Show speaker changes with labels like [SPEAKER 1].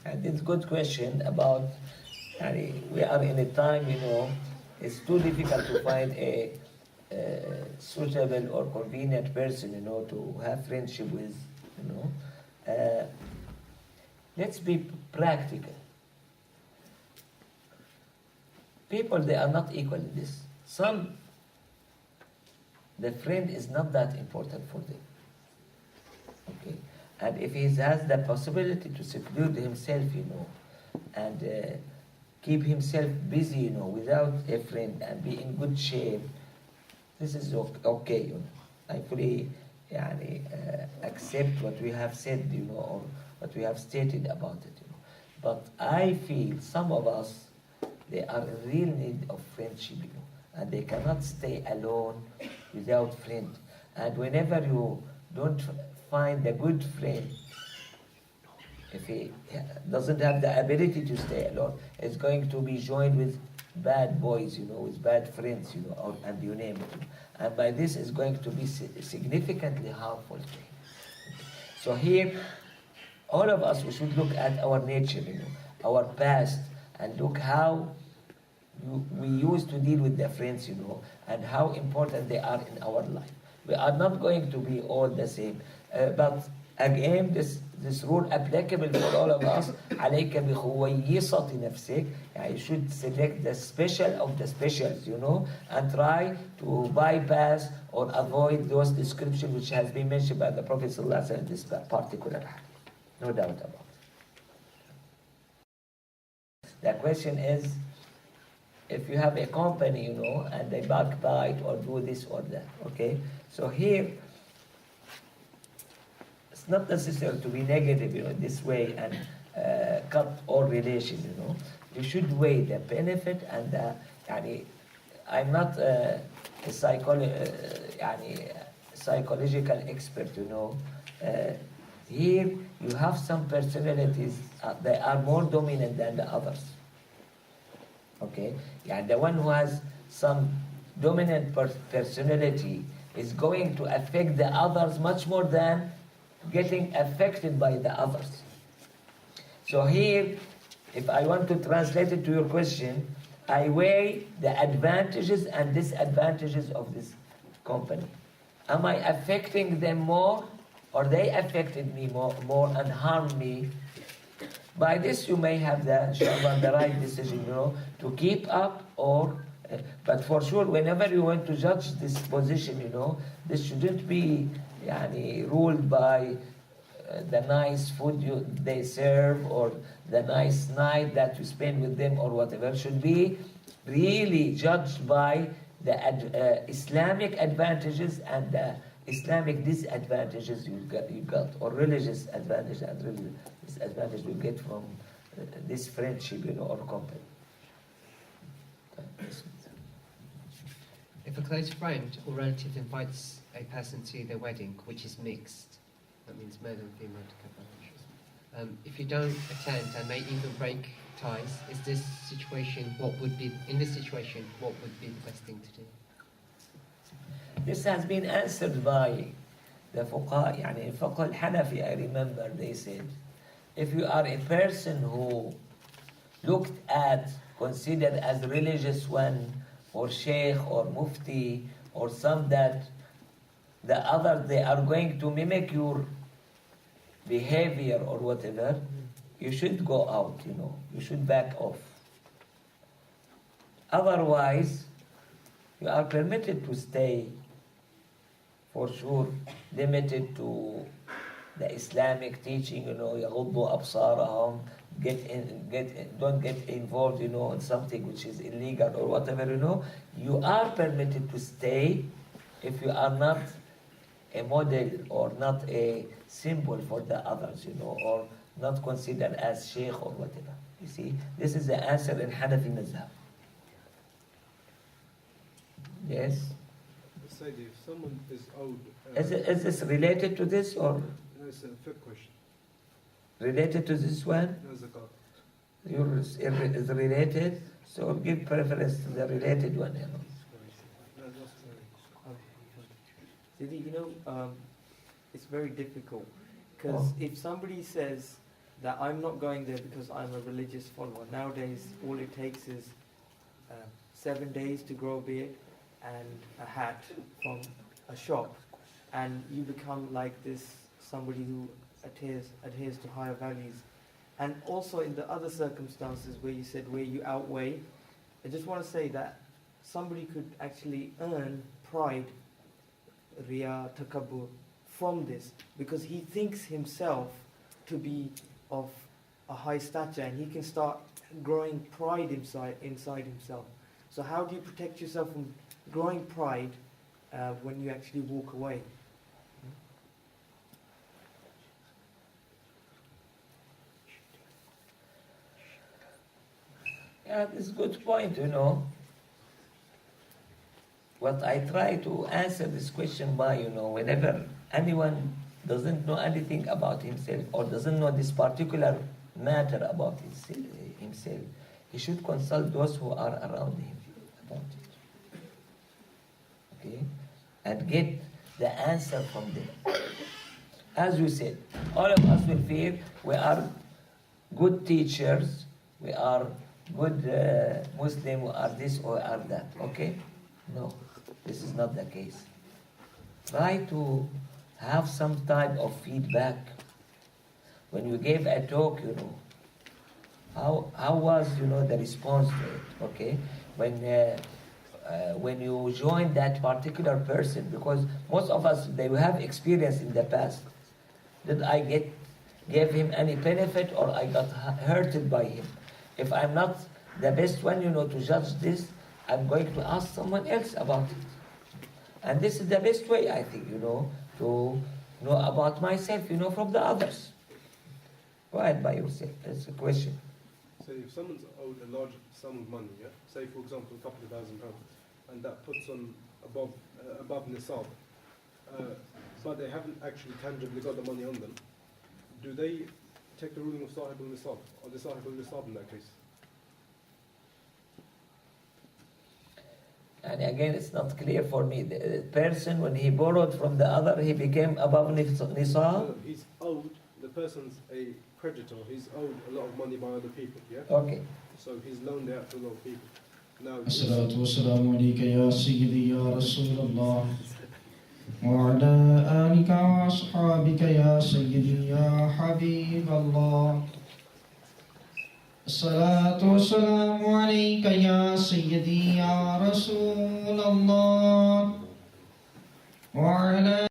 [SPEAKER 1] And it's a good question about, we are in a time, it's too difficult to find a suitable or convenient person, to have friendship with, you know. Let's be practical. People, they are not equal in this. Some, the friend is not that important for them. Okay? And if he has the possibility to seclude himself, and keep himself busy, without a friend and be in good shape, this is okay, I fully accept what we have said, or what we have stated about it, But I feel some of us, they are in real need of friendship, and they cannot stay alone without friend. And whenever you don't find a good friend, if he doesn't have the ability to stay alone, it's going to be joined with bad boys, with bad friends, and you name it. And by this is going to be significantly harmful to him. So here, all of us, we should look at our nature, our past, and look how we used to deal with the friends, and how important they are in our life. We are not going to be all the same. But again, this rule applicable for all of us. عليك بخويصة نفسك. You should select the special of the specials, and try to bypass or avoid those descriptions which has been mentioned by the Prophet ﷺ in this particular hadith. No doubt about it. The question is, if you have a company, and they backbite or do this or that, okay? So here, it's not necessary to be negative, this way and cut all relation, You should weigh the benefit and the, I'm not a psychological expert, Here, you have some personalities, they are more dominant than the others. Okay? The one who has some dominant personality is going to affect the others much more than getting affected by the others. So here, if I want to translate it to your question, I weigh the advantages and disadvantages of this company. Am I affecting them more, or they affected me more and harmed me? By this, you may have the right decision, to keep up or. But for sure, whenever you want to judge this position, this shouldn't be ruled by the nice food they serve or the nice night that you spend with them or whatever. It should be really judged by the Islamic advantages and the Islamic disadvantages you got, or religious advantage and religious disadvantage you get from this friendship, or company.
[SPEAKER 2] If a close friend or relative invites a person to their wedding, which is mixed, that means male and female together. If you don't attend and they even break ties, in this situation, what would be the best thing to do?
[SPEAKER 1] This has been answered by the fuqaha, in fiqh al-Hanafi, I remember they said, if you are a person who looked at, considered as religious one, or sheikh or mufti, or some that the others, they are going to mimic your behavior or whatever, you should go out, you should back off. Otherwise, you are permitted to stay, for sure, limited to the Islamic teaching, يغضوا أبصارهم, don't get involved, in something which is illegal or whatever, You are permitted to stay if you are not a model or not a symbol for the others, or not considered as sheikh or whatever. You see, this is the answer in Hanafi Mazhab. Yes?
[SPEAKER 3] If someone is owed...
[SPEAKER 1] Is this related to this, or?
[SPEAKER 3] No, it's a fiqh question.
[SPEAKER 1] Related to this one?
[SPEAKER 3] No, zakat.
[SPEAKER 1] Yours is related, so give preference to the related one.
[SPEAKER 4] Sidi, it's very difficult because if somebody says that I'm not going there because I'm a religious follower. Nowadays, all it takes is 7 days to grow a beard and a hat from a shop, and you become like this, somebody who adheres to higher values. And also in the other circumstances where you said where you outweigh, I just want to say that somebody could actually earn pride, riya, takabbur, from this, because he thinks himself to be of a high stature, and he can start growing pride inside himself. So how do you protect yourself from growing pride when you actually walk away?
[SPEAKER 1] Yeah, this is a good point, you know. What I try to answer this question by, you know, whenever anyone doesn't know anything about himself or doesn't know this particular matter about himself, he should consult those who are around him about it. Okay? And get the answer from them. As we said, all of us will feel we are good teachers, we are good Muslim, we are this or are that. Okay? No, this is not the case. Try to have some type of feedback. When you gave a talk, you know, how was, you know, the response to it? Okay? When you join that particular person, because most of us, they have experience in the past. Did I gave him any benefit, or I got hurted by him? If I'm not the best one, you know, to judge this, I'm going to ask someone else about it. And this is the best way, I think, you know, to know about myself, you know, from the others. Go ahead by yourself. That's a question.
[SPEAKER 3] So if someone's owed a large sum of money, yeah, say for example a couple of £1,000, and that puts on above nisab, but they haven't actually tangibly got the money on them, do they take the ruling of sahib al-nisab, or the sahib al-nisab in that case?
[SPEAKER 1] And again, it's not clear for me. The person, when he borrowed from the other, he became above nisab?
[SPEAKER 3] No, he's owed, the person's a creditor, he's owed a lot of money by other people, yeah?
[SPEAKER 1] Okay.
[SPEAKER 3] So he's loaned out to a lot of people. Now,
[SPEAKER 5] الصلاة والسلام عليك يا سيدي يا رسول الله وعلى آلك وأصحابك يا سيدي يا حبيب الله. الصلاة والسلام عليك يا سيدي يا رسول الله وعلى